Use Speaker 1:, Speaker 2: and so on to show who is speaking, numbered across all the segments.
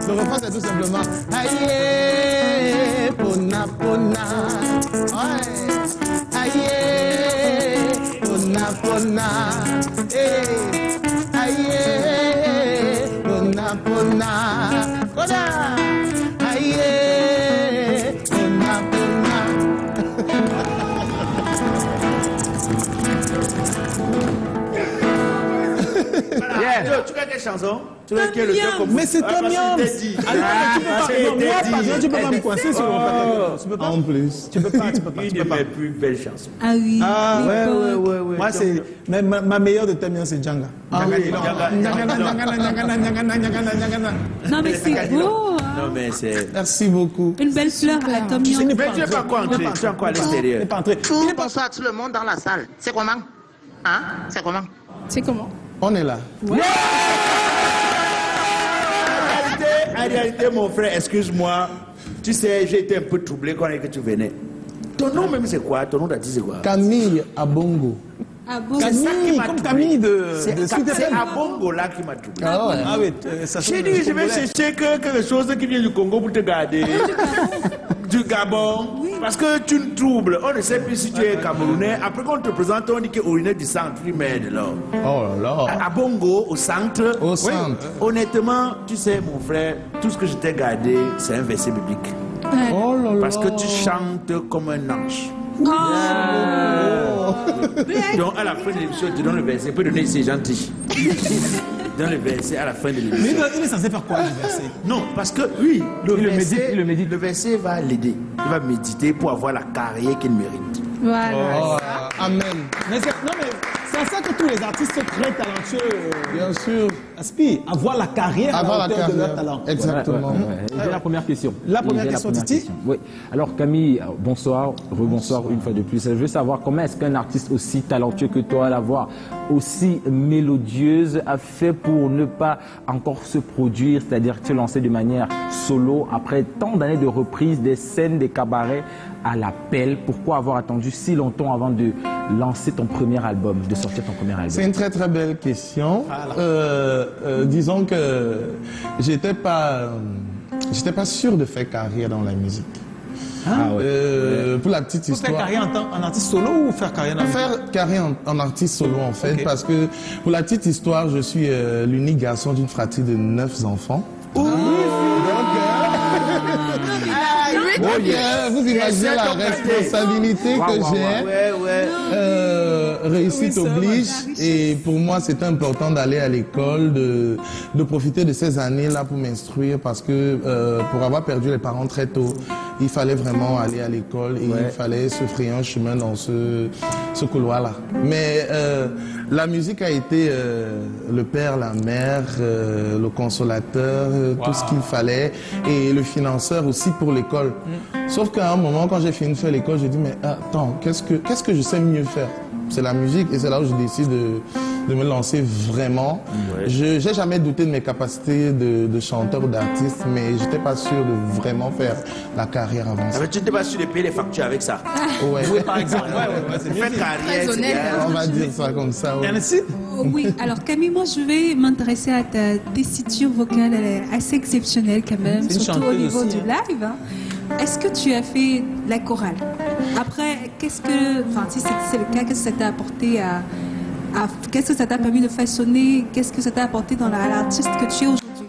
Speaker 1: Le refrain c'est tout simplement aïe, pona pona, ouais, aïe, pona pona, aïe, pona pona, koda, aïe, pona pona.
Speaker 2: Yeah. Tu connais quelle chanson? Tu connais quel auteur?
Speaker 1: Mais c'est Tom Yams. Tu peux pas me coincer sur le refrain. Tu peux pas. En plus. Tu peux pas.
Speaker 2: Une de mes plus belles chansons.
Speaker 3: Ah oui.
Speaker 1: Ah ouais. Moi c'est ma meilleure de Tom Yams c'est Djanga.
Speaker 2: Ah oui.
Speaker 3: Non mais c'est beau.
Speaker 2: Non mais c'est.
Speaker 1: Merci beaucoup.
Speaker 3: Une belle fleur la Tom Yams.
Speaker 2: Mais tu n'es pas encore entré. Tu es encore à l'extérieur.
Speaker 4: Bonsoir tout le monde dans la salle. C'est comment? Hein? C'est comment?
Speaker 3: C'est comment?
Speaker 1: On est là.
Speaker 3: Ouais.
Speaker 2: En réalité, mon frère, excuse-moi. Tu sais, j'ai été un peu troublé quand que tu venais. Ton nom même c'est quoi? Ton nom d'artiste c'est quoi?
Speaker 1: Camille Abongo.
Speaker 3: Ah bon?
Speaker 1: Camille, comme Camille de
Speaker 2: C'est Abongo là qui m'a troublé.
Speaker 1: Ah oui, ça
Speaker 2: J'ai dit, je vais chercher quelque chose qui vient du Congo pour te garder. Du Gabon. Oui. Parce que tu nous troubles. On ne sait plus si tu es Camerounais. Après qu'on te présente, on dit que originaire du centre. Tu m'aides là.
Speaker 1: Oh là là.
Speaker 2: À Bongo, au centre.
Speaker 1: Au centre.
Speaker 2: Oui. Honnêtement, tu sais, mon frère, tout ce que je t'ai gardé, c'est un verset biblique.
Speaker 1: Oh là là.
Speaker 2: Parce que tu chantes comme un ange.
Speaker 3: Oh.
Speaker 2: Donc à la fin de l'émission, tu donnes le verset. Peut donner, c'est gentil. Dans le verset à la fin de l'émission.
Speaker 1: Mais il est censé faire quoi le verset?
Speaker 2: Non, parce que oui, le verset va l'aider. Il va méditer pour avoir la carrière qu'il mérite.
Speaker 3: Voilà.
Speaker 1: Oh, amen. Mais C'est à ça que tous les artistes très talentueux
Speaker 5: Bien sûr.
Speaker 1: aspirent, avoir la carrière à la hauteur de leur talent.
Speaker 5: Exactement.
Speaker 6: J'ai la première question.
Speaker 1: La première
Speaker 6: J'ai
Speaker 1: question, Titi.
Speaker 6: Oui. Alors Camille, bonsoir, rebonsoir une fois de plus. Je veux savoir comment est-ce qu'un artiste aussi talentueux que toi, la voix aussi mélodieuse, a fait pour ne pas encore se produire, c'est-à-dire se lancer de manière solo après tant d'années de reprise des scènes, des cabarets à l'appel. Pourquoi avoir attendu si longtemps avant de lancer ton premier album, de sortir ton premier album?
Speaker 5: C'est une très très belle question. Disons que j'étais pas sûr de faire carrière dans la musique. Pour la petite
Speaker 1: Faire
Speaker 5: histoire.
Speaker 1: carrière en artiste solo ou faire carrière dans
Speaker 5: Faire carrière en artiste solo en fait,
Speaker 1: Ok.
Speaker 5: parce que pour la petite histoire, je suis l'unique garçon d'une fratrie de 9 enfants. Vous imaginez la responsabilité que j'ai.
Speaker 2: Ouais.
Speaker 5: Réussite oblige, et pour moi c'était important d'aller à l'école, de profiter de ces années-là pour m'instruire, parce que pour avoir perdu les parents très tôt, il fallait vraiment aller à l'école et il fallait se frayer un chemin dans ce couloir-là. Mais la musique a été le père, la mère, le consolateur, tout ce qu'il fallait, et le financeur aussi pour l'école. Sauf qu'à un moment, quand j'ai fini de faire l'école, j'ai dit mais attends, qu'est-ce que je sais mieux faire? C'est la musique, et c'est là où je décide de me lancer vraiment. Je n'ai jamais douté de mes capacités de chanteur ou d'artiste, mais je n'étais pas sûr de vraiment faire la carrière avant ça.
Speaker 2: Mais tu n'étais pas sûr de payer les factures avec ça.
Speaker 5: Ouais.
Speaker 1: Oui, par exemple. C'est mieux.
Speaker 2: Faire carrière, c'est
Speaker 3: honnête,
Speaker 2: bien.
Speaker 5: On va dire ça comme ça. ouais.
Speaker 1: Ernestine?
Speaker 3: Oui, alors Camille, moi je vais m'intéresser à ta tessiture vocale, elle est assez exceptionnelle quand même,
Speaker 1: C'est une
Speaker 3: surtout au
Speaker 1: chanteuse
Speaker 3: niveau
Speaker 1: aussi,
Speaker 3: du live. Hein. Est-ce que tu as fait la chorale? Après, si c'est le cas, qu'est-ce que ça t'a apporté qu'est-ce que ça t'a permis de façonner? Qu'est-ce que ça t'a apporté dans l'artiste que tu es aujourd'hui?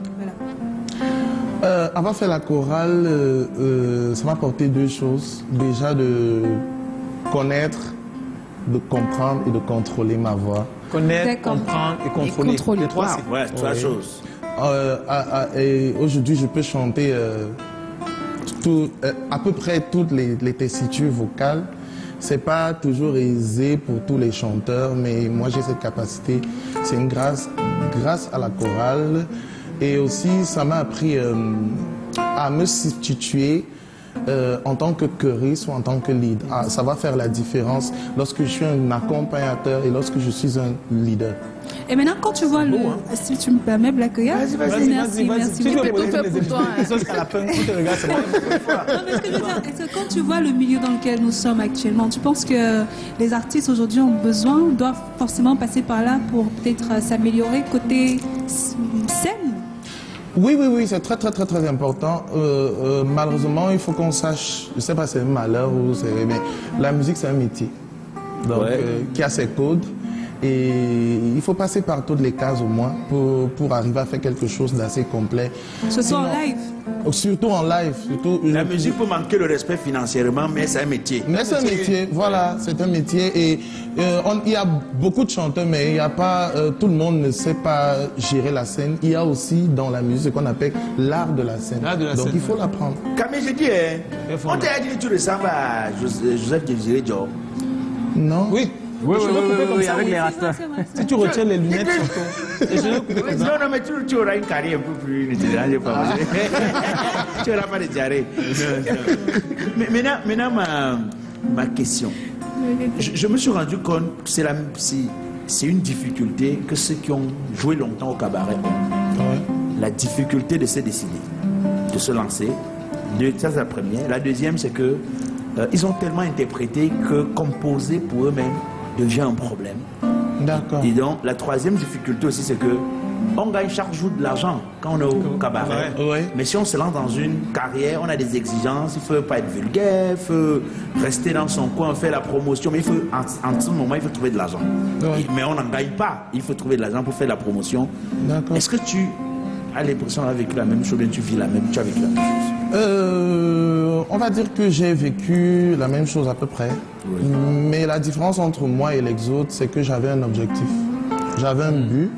Speaker 3: Voilà.
Speaker 5: Avoir fait la chorale, ça m'a apporté deux choses. Déjà de connaître, de comprendre et de contrôler ma voix.
Speaker 1: Connaître,
Speaker 3: D'accord.
Speaker 1: comprendre et contrôler. Les trois, c'est...
Speaker 2: Ouais, trois choses.
Speaker 5: Et aujourd'hui, je peux chanter à peu près toutes les tessitures vocales. C'est pas toujours aisé pour tous les chanteurs, mais moi j'ai cette capacité. C'est une grâce à la chorale. Et aussi, ça m'a appris à me substituer en tant que choriste ou en tant que lead. Ça va faire la différence lorsque je suis un accompagnateur et lorsque je suis un leader.
Speaker 3: Et maintenant, quand tu vois si tu me permets, Blackoya.
Speaker 1: Vas-y.
Speaker 3: Merci.
Speaker 1: Tu
Speaker 3: beaucoup.
Speaker 1: peux
Speaker 3: Non,
Speaker 1: poser
Speaker 3: mais
Speaker 1: les émissions. Jusqu'à la fin, tu te regardes, c'est bon.
Speaker 3: ce que je veux dire, est-ce que quand tu vois le milieu dans lequel nous sommes actuellement, tu penses que les artistes aujourd'hui doivent forcément passer par là pour peut-être s'améliorer côté scène?
Speaker 5: Oui, c'est très important. Malheureusement, il faut qu'on sache, je ne sais pas si c'est un malheur ou c'est... mais la musique, c'est un métier donc, qui a ses codes. Et il faut passer par toutes les cases au moins pour arriver à faire quelque chose d'assez complet.
Speaker 3: Surtout en live.
Speaker 5: Surtout en live.
Speaker 2: La musique peut manquer le respect financièrement, mais c'est un métier.
Speaker 5: Mais c'est un métier, voilà, c'est un métier. Et il y a beaucoup de chanteurs, mais il y a pas, tout le monde ne sait pas gérer la scène. Il y a aussi dans la musique ce qu'on appelle l'art de la scène. Donc il faut l'apprendre.
Speaker 2: Camille, je dis, on t'a dit que tu ressembles à Joseph Désiré Diop.
Speaker 5: Non?
Speaker 1: Oui.
Speaker 6: Oui,
Speaker 1: Je vais couper comme ça,
Speaker 6: avec
Speaker 1: oui.
Speaker 6: les rastas.
Speaker 1: Si tu retiens les lunettes surtout. Et je vais couper comme ça.
Speaker 2: Non, mais tu auras une carrière un peu plus... Ne te dérange pas. Tu n'auras pas de diarrhée. Mais maintenant, ma question. Je me suis rendu compte que c'est une difficulté que ceux qui ont joué longtemps au cabaret ont.
Speaker 5: Ouais.
Speaker 2: La difficulté de se décider, de se lancer. Ça, c'est la première. La deuxième, c'est que ils ont tellement interprété que composer pour eux-mêmes devient un problème.
Speaker 5: D'accord.
Speaker 2: Et donc, la troisième difficulté aussi, c'est que on gagne chaque jour de l'argent quand on est au cabaret.
Speaker 5: Ouais.
Speaker 2: Mais si on se lance dans une carrière, on a des exigences, il ne faut pas être vulgaire, il faut rester dans son coin, faire la promotion, mais il faut, en ce moment, il faut trouver de l'argent.
Speaker 5: Ouais.
Speaker 2: Mais on n'en gagne pas, il faut trouver de l'argent pour faire la promotion.
Speaker 5: D'accord.
Speaker 2: Est-ce que tu as l'impression d'avoir vécu la même chose, bien tu vis la même, tu as vécu la même chose?
Speaker 5: On va dire que j'ai vécu la même chose à peu près.
Speaker 2: Oui.
Speaker 5: Mais la différence entre moi et les autres, c'est que j'avais un objectif. J'avais un but.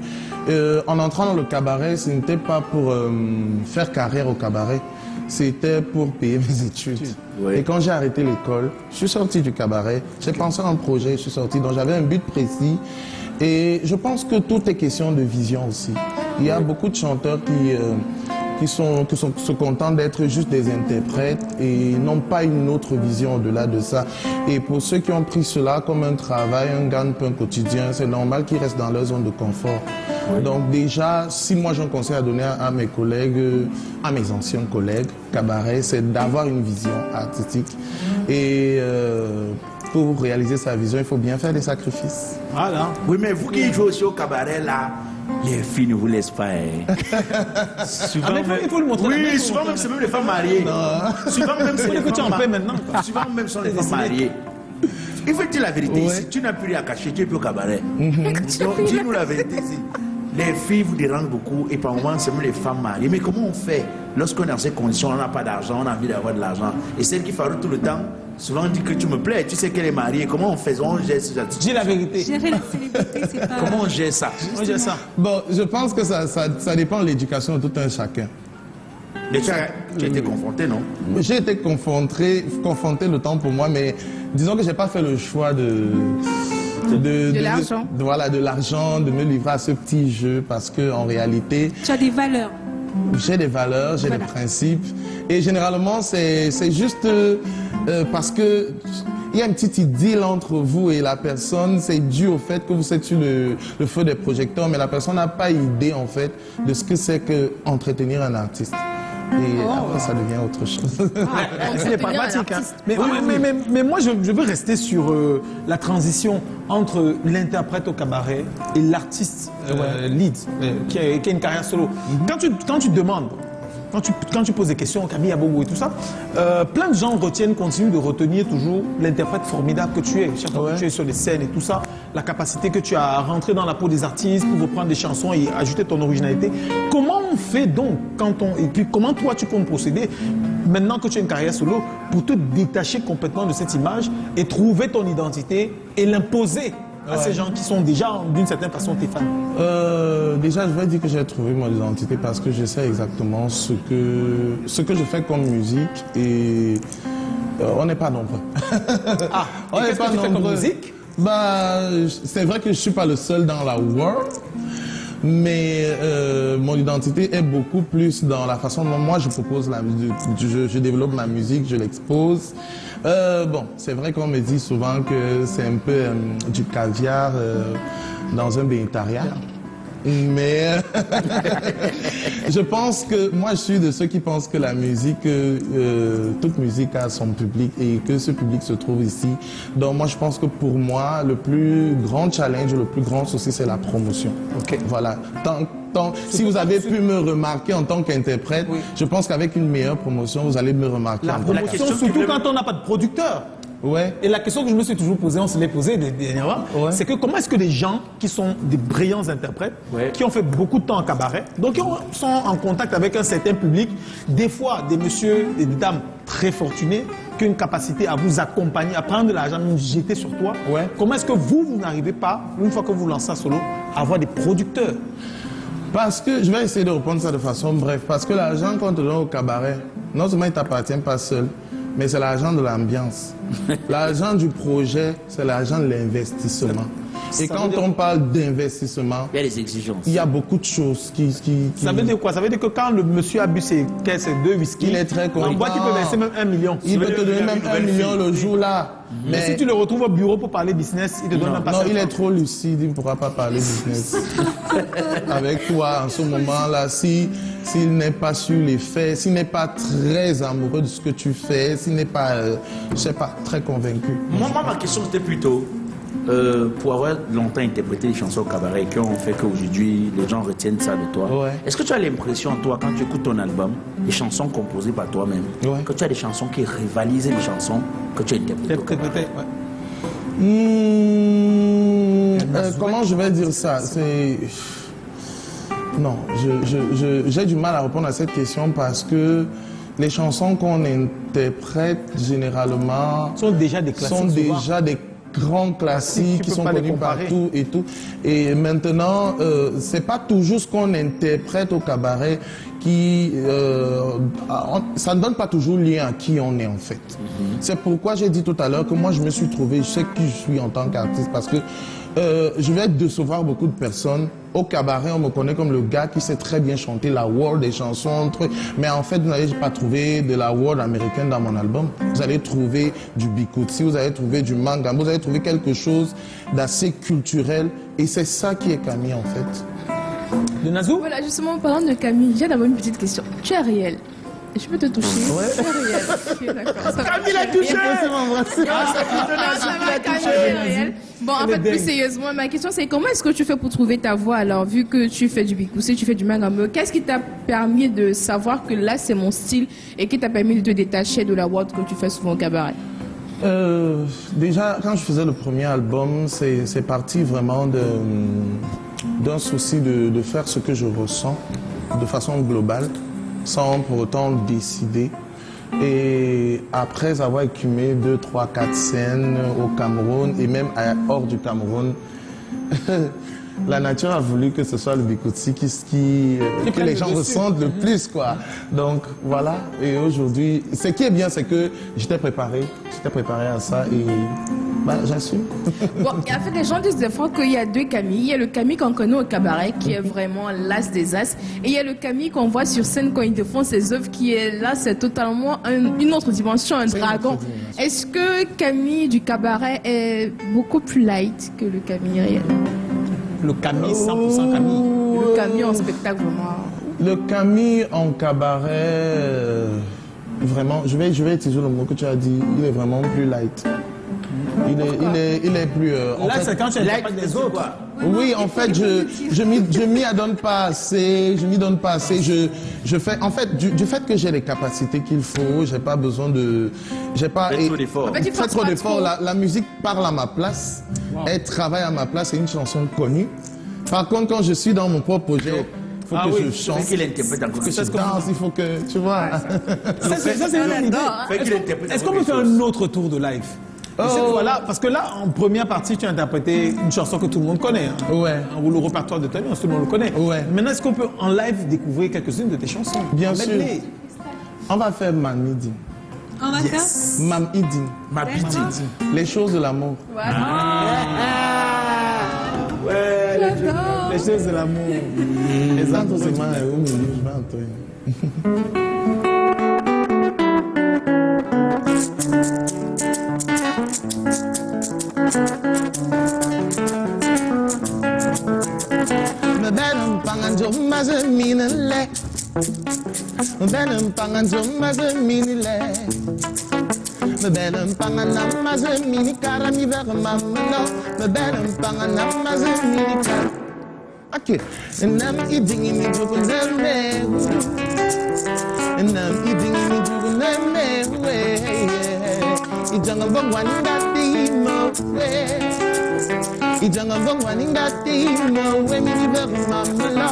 Speaker 5: En entrant dans le cabaret, ce n'était pas pour faire carrière au cabaret. C'était pour payer mes études.
Speaker 2: Oui.
Speaker 5: Et quand j'ai arrêté l'école, je suis sorti du cabaret. J'ai pensé à un projet, je suis sorti. Donc j'avais un but précis. Et je pense que tout est question de vision aussi. Il y a beaucoup de chanteurs qui se contentent d'être juste des interprètes et n'ont pas une autre vision au-delà de ça. Et pour ceux qui ont pris cela comme un travail, un gagne-pain quotidien, c'est normal qu'ils restent dans leur zone de confort. Oui. Donc déjà, si moi j'ai un conseil à donner à mes collègues, à mes anciens collègues, cabaret, c'est d'avoir une vision artistique. Et pour réaliser sa vision, il faut bien faire des sacrifices.
Speaker 2: Voilà. Oui, mais vous qui jouez aussi au cabaret là, les filles ne vous laissent pas. Souvent,
Speaker 1: il faut le montrer.
Speaker 2: Oui, souvent même c'est même les femmes mariées. Souvent même c'est les femmes
Speaker 1: mariées.
Speaker 2: Souvent même sont les femmes mariées. Il faut dire la vérité ici. Tu n'as plus rien à cacher, tu es plus au cabaret. Donc dis-nous la vérité ici. Les filles vous dérangent beaucoup et par moments c'est même les femmes mariées. Mais comment on fait lorsqu'on est dans ces conditions, on n'a pas d'argent, on a envie d'avoir de l'argent. Et celle qui fabrique tout le temps, souvent on dit que tu me plais, tu sais qu'elle est mariée. Comment on fait? On gère ça.
Speaker 1: Dis la vérité.
Speaker 3: Gérer la célébrité, c'est pas...
Speaker 2: Comment on gère ça?
Speaker 1: On gère ça.
Speaker 5: Bon, je pense que ça dépend de l'éducation de tout un chacun.
Speaker 2: Mais tu as été confronté, non?
Speaker 5: J'ai été confronté le temps pour moi, mais disons que j'ai pas fait le choix de l'argent. Voilà, de l'argent, de me livrer à ce petit jeu parce que en réalité...
Speaker 3: Tu as des valeurs.
Speaker 5: J'ai des valeurs, j'ai des principes. Et généralement, c'est juste parce que il y a une petite idylle entre vous et la personne. C'est dû au fait que vous êtes sur le feu des projecteurs, mais la personne n'a pas idée, en fait, de ce que c'est que entretenir un artiste. Et après, ça devient autre chose.
Speaker 1: C'est pragmatique. Hein. Mais moi, je veux rester sur la transition entre l'interprète au cabaret et l'artiste lead, qui a une carrière solo. Quand tu demandes, quand tu poses des questions, Camille Abogo et tout ça, plein de gens continuent de retenir toujours l'interprète formidable que tu es. Chaque fois que tu es sur les scènes et tout ça, la capacité que tu as à rentrer dans la peau des artistes pour reprendre des chansons et ajouter ton originalité. Comment on fait donc et puis comment toi tu comptes procéder maintenant que tu as une carrière solo pour te détacher complètement de cette image et trouver ton identité et l'imposer à ces gens qui sont déjà d'une certaine façon tes fans?
Speaker 5: Déjà, je vais dire que j'ai trouvé mon identité parce que je sais exactement ce que je fais comme musique et on n'est pas nombreux.
Speaker 1: On n'est pas nombreux. Comme musique?
Speaker 5: C'est vrai que je suis pas le seul dans la world. Mais mon identité est beaucoup plus dans la façon dont moi je propose la musique, je développe ma musique, je l'expose. Bon, c'est vrai qu'on me dit souvent que c'est un peu du caviar dans un bénétariat. Mais je pense que moi je suis de ceux qui pensent que la musique, toute musique a son public et que ce public se trouve ici. Donc moi je pense que pour moi le plus grand challenge, le plus grand souci c'est la promotion.
Speaker 1: Okay.
Speaker 5: Voilà. Si vous avez pu me remarquer en tant qu'interprète, je pense qu'avec une meilleure promotion vous allez me remarquer.
Speaker 1: La promotion surtout quand on n'a pas de producteur.
Speaker 5: Ouais.
Speaker 1: Et la question que je me suis toujours posée, on se l'est posée dernièrement, c'est que comment est-ce que des gens qui sont des brillants interprètes, qui ont fait beaucoup de temps en cabaret, donc qui sont en contact avec un certain public, des fois des messieurs et des dames très fortunés, qui ont une capacité à vous accompagner, à prendre de l'argent, même jeter sur toi, comment est-ce que vous n'arrivez pas, une fois que vous lancez un solo, à avoir des producteurs?
Speaker 5: Parce que, je vais essayer de répondre ça de façon brève, parce que l'argent qu'on te donne au cabaret, non seulement il ne t'appartient pas seul, mais c'est l'argent de l'ambiance. L'argent du projet, c'est l'argent de l'investissement. Et quand on parle d'investissement,
Speaker 2: il y a des exigences.
Speaker 5: Il y a beaucoup de choses qui...
Speaker 1: Ça veut dire quoi? Ça veut dire que quand le monsieur a bu ses 2 whisky,
Speaker 5: il est très content.
Speaker 1: En boîte, il peut verser même 1 million.
Speaker 5: Il peut te donner même 1 million le jour-là.
Speaker 1: Mais si tu le retrouves au bureau pour parler business, il te donne même pas ça.
Speaker 5: Non, il est trop lucide, il ne pourra pas parler business. Avec toi, en ce moment-là, s'il n'est pas sur les faits, s'il n'est pas très amoureux de ce que tu fais, s'il n'est pas, je sais pas, très convaincu.
Speaker 2: Moi, ma question c'était plutôt, pour avoir longtemps interprété les chansons au cabaret qui ont fait qu'aujourd'hui les gens retiennent ça de toi, est-ce que tu as l'impression, toi, quand tu écoutes ton album, les chansons composées par toi-même, que tu as des chansons qui rivalisent les chansons que tu as interprétées?
Speaker 5: Comment je vais dire ça? Non, j'ai du mal à répondre à cette question parce que les chansons qu'on interprète généralement
Speaker 1: sont déjà des classiques,
Speaker 5: grands classiques qui sont connus partout et tout. Et maintenant, c'est pas toujours ce qu'on interprète au cabaret qui... ça ne donne pas toujours lien à qui on est en fait. C'est pourquoi j'ai dit tout à l'heure que moi je me suis trouvé, je sais qui je suis en tant qu'artiste parce que je vais décevoir beaucoup de personnes. Au cabaret, on me connaît comme le gars qui sait très bien chanter la world, des chansons, trucs. Mais en fait, vous n'allez pas trouver de la world américaine dans mon album. Vous allez trouver du bikutsi, vous allez trouver du manga, vous allez trouver quelque chose d'assez culturel. Et c'est ça qui est Camille, en fait.
Speaker 1: De Nazou?
Speaker 7: Voilà, justement, en parlant de Camille, j'ai d'abord une petite question. Tu es réel? Je peux te toucher?
Speaker 5: Ouais.
Speaker 7: Tu es réel. Ok, d'accord.
Speaker 2: Camille l'a touché.
Speaker 7: Bon, en fait, plus sérieusement, ma question c'est comment est-ce que tu fais pour trouver ta voix alors, vu que tu fais du bikoussé, tu fais du mangame, qu'est-ce qui t'a permis de savoir que là c'est mon style et qui t'a permis de te détacher de la world que tu fais souvent au cabaret?
Speaker 5: Déjà, quand je faisais le premier album, c'est parti vraiment d'un souci de faire ce que je ressens de façon globale, sans pour autant décider. Et après avoir écumé 2, 3, 4 scènes au Cameroun et même hors du Cameroun, la nature a voulu que ce soit le bikutsi que les gens ressentent le plus, quoi. Donc voilà, et aujourd'hui, ce qui est bien, c'est que j'étais préparé à ça et bah, j'assume.
Speaker 7: Bon, en fait, les gens disent des fois qu'il y a deux Camille. Il y a le Camille qu'on connaît au cabaret, qui est vraiment l'as des as. Et il y a le Camille qu'on voit sur scène quand ils font ses œuvres, qui est là, c'est totalement une autre dimension, un dragon. Est-ce que Camille du cabaret est beaucoup plus light que le Camille réel?
Speaker 1: Le Camille, 100% Camille.
Speaker 7: Le Camille en spectacle, vraiment.
Speaker 5: Le Camille en cabaret, vraiment, je vais utiliser le mot que tu as dit, il est vraiment plus light. Il est plus...
Speaker 1: Là, c'est quand tu interprètes des autres. Quoi.
Speaker 5: Oui, en fait, je m'y adonne pas assez. Je fais, en fait, du fait que j'ai les capacités qu'il faut, j'ai pas besoin de... J'ai pas...
Speaker 2: Fais trop d'efforts.
Speaker 7: En fait,
Speaker 5: Fais trop d'efforts. La musique parle à ma place. Wow. Elle travaille à ma place. C'est une chanson connue. Par contre, quand je suis dans mon propre projet... Il faut que je chante.
Speaker 2: Faut qu'il interprète encore.
Speaker 5: Que je danse, il faut que... Tu vois.
Speaker 1: Ça, c'est une idée. Est-ce qu'on peut faire un autre tour de live? Voilà, parce que là, en première partie, tu as interprété une chanson que tout le monde connaît. Hein.
Speaker 5: Ouais.
Speaker 1: Ou le répertoire de ta vie, tout le monde le connaît.
Speaker 5: Ouais.
Speaker 1: Maintenant, est-ce qu'on peut en live découvrir quelques-unes de tes chansons?
Speaker 5: Bien sûr. On va faire Mamidi.
Speaker 3: On va faire
Speaker 5: Mamidi. Les choses de l'amour.
Speaker 2: Ouais.
Speaker 1: Les choses de l'amour.
Speaker 5: Les autres, c'est moi, je vais entendre. Benem panganjo mazeminele, benem panganjo mazeminele, benem panganam mazemini karami vermamno, benem panganam mazemini kar. Ok, nam idingi mi juguneme, nam idingi mi juguneme, ijanga bangwanda timo. Ijanga bangwani ngati no we mi bug mamalo,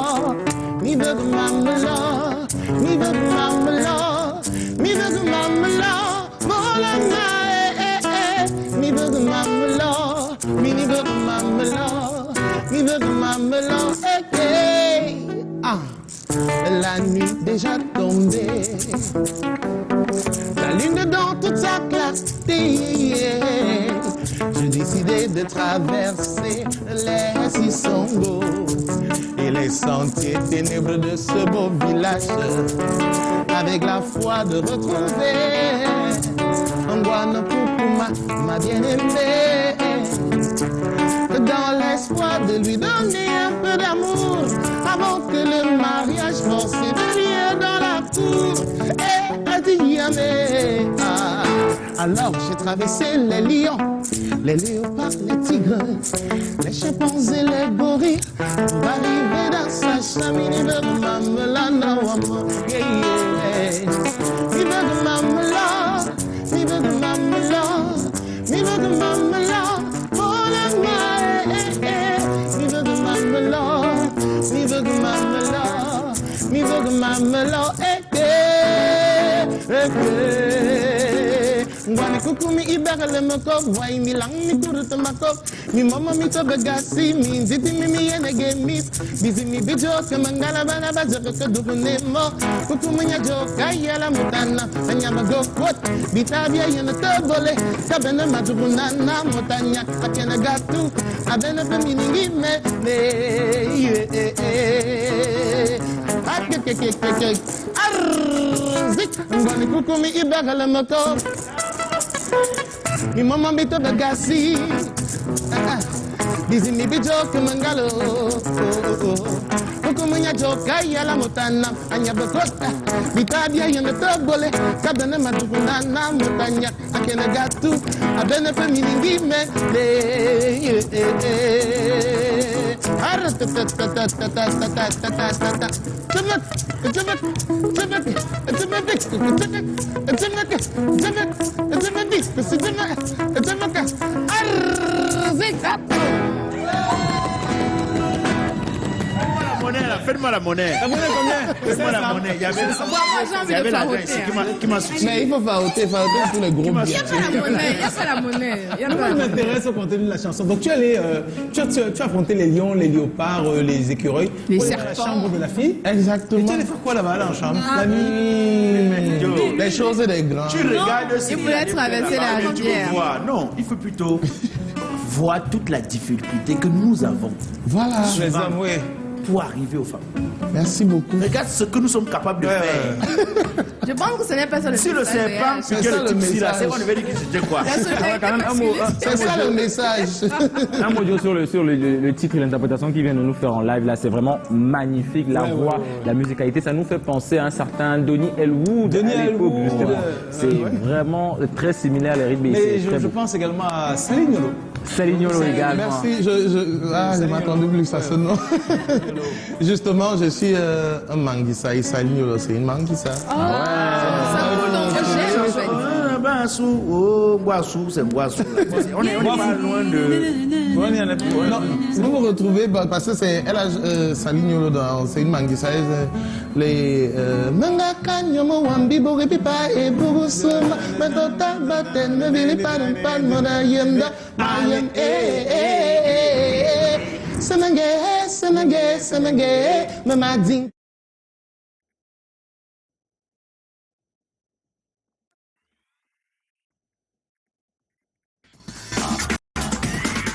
Speaker 5: mi bug mamalo, mi bug mamalo, mi bug mamalo, mola na mi bug mamalo, mi bug mamalo, mi bug mamalo, ah, la nuit déjà tombée, la lune dans toute sa clarté. J'ai décidé de traverser les Sissongo et les sentiers ténébreux de ce beau village avec la foi de retrouver Ngwana Pukuma, ma bien-aimée, dans l'espoir de lui donner un peu d'amour avant que le mariage forcé devienne dans la cour. Et à Diamé, alors j'ai traversé les lions, les léopards, les tigres, les chimpanzés, les gorilles, pour arriver dans sa chambre. Il veut mamelana, il veut mamela, il veut mamela, il veut mamela, oh la main, il veut mamela, il veut mamela, il veut mamela, Ngwani kukumi iberele mekop, wai mi lang mi kurute makop. Mi mama mi to begasi, mi nziti mi yene gemis. Bizi mi bijo ke mangala bana bazaka ke dukune mo. Kukumi nya jo kaya la mutana, anya bago kot. Bitabia yene tebole, kabene madubunana mutanya, akene gatu. Abene pe miningi me, Arzik, ngwani kukumi ibagala mako. Mi mama bito bagasi. Dizi mi bijo kumangalo. Kukumunya joka yala mutana anya bakota. Bitabia yanga tobole kabene madukunana mutanya akene gatu. Abene pe miningi me.
Speaker 2: Faites-moi la monnaie.
Speaker 1: La monnaie combien?
Speaker 2: Faites-moi la monnaie. Il y avait l'argent ici qui m'a suffi.
Speaker 5: Mais il faut faroter pour les gros.
Speaker 7: Il n'y a pas la monnaie.
Speaker 1: Moi, je m'intéresse au contenu de la chanson. Donc, tu as affronté les lions, les léopards, les écureuils.
Speaker 7: Les
Speaker 1: pour aller
Speaker 7: serpents.
Speaker 1: à la chambre de la fille.
Speaker 5: Exactement.
Speaker 1: Et tu allais faire quoi là-bas, là, en chambre? La nuit.
Speaker 5: Les choses des grands.
Speaker 2: Tu regardes ce
Speaker 7: il
Speaker 2: qu'il
Speaker 7: voulait
Speaker 2: a fait
Speaker 7: traverser
Speaker 2: là-bas,
Speaker 7: la
Speaker 2: mais tu
Speaker 7: rivière.
Speaker 2: peux voir. Non, il faut plutôt voir toute la difficulté que nous avons
Speaker 5: Voilà.
Speaker 1: Les hommes, oui.
Speaker 2: pour arriver aux femmes.
Speaker 5: Merci beaucoup.
Speaker 2: Regarde ce que nous sommes capables de faire.
Speaker 7: Je pense que ce n'est pas ça le
Speaker 2: Si le
Speaker 7: message
Speaker 2: serpent
Speaker 7: réel.
Speaker 5: C'est
Speaker 2: piquait
Speaker 5: ça,
Speaker 2: le
Speaker 5: le
Speaker 2: type-ci là,
Speaker 5: message.
Speaker 2: c'est qu'on devait dire que c'était quoi?
Speaker 7: La solidarité
Speaker 6: quand même un mot,
Speaker 7: masculine,
Speaker 5: C'est ça le message.
Speaker 6: Un mot sur le titre et l'interprétation qu'il vient de nous faire en live là, c'est vraiment magnifique. La voix, la musicalité, ça nous fait penser à un certain Donny Elwood
Speaker 1: Donny
Speaker 6: à l'époque
Speaker 1: Elwood,
Speaker 6: justement. C'est
Speaker 1: ouais.
Speaker 6: vraiment très similaire les rythmes. et
Speaker 1: Mais
Speaker 6: c'est très
Speaker 1: je
Speaker 6: beau.
Speaker 1: pense également à Salignolo.
Speaker 6: Salignolo également.
Speaker 5: Merci. Je m'attendais plus à ce nom. Justement, je suis un Manguissa. Et Salignolo, c'est une Manguissa.
Speaker 7: ça vaut l'enregistrer, en fait.
Speaker 2: On est pas loin de.
Speaker 5: Non, vous vous retrouvez parce que c'est elle a Salignolo dans c'est une Manguissaise. Les manga kanyomo wambi bori pipa et burusuma matota baten me vili pan mona yenda mayem semenge me madin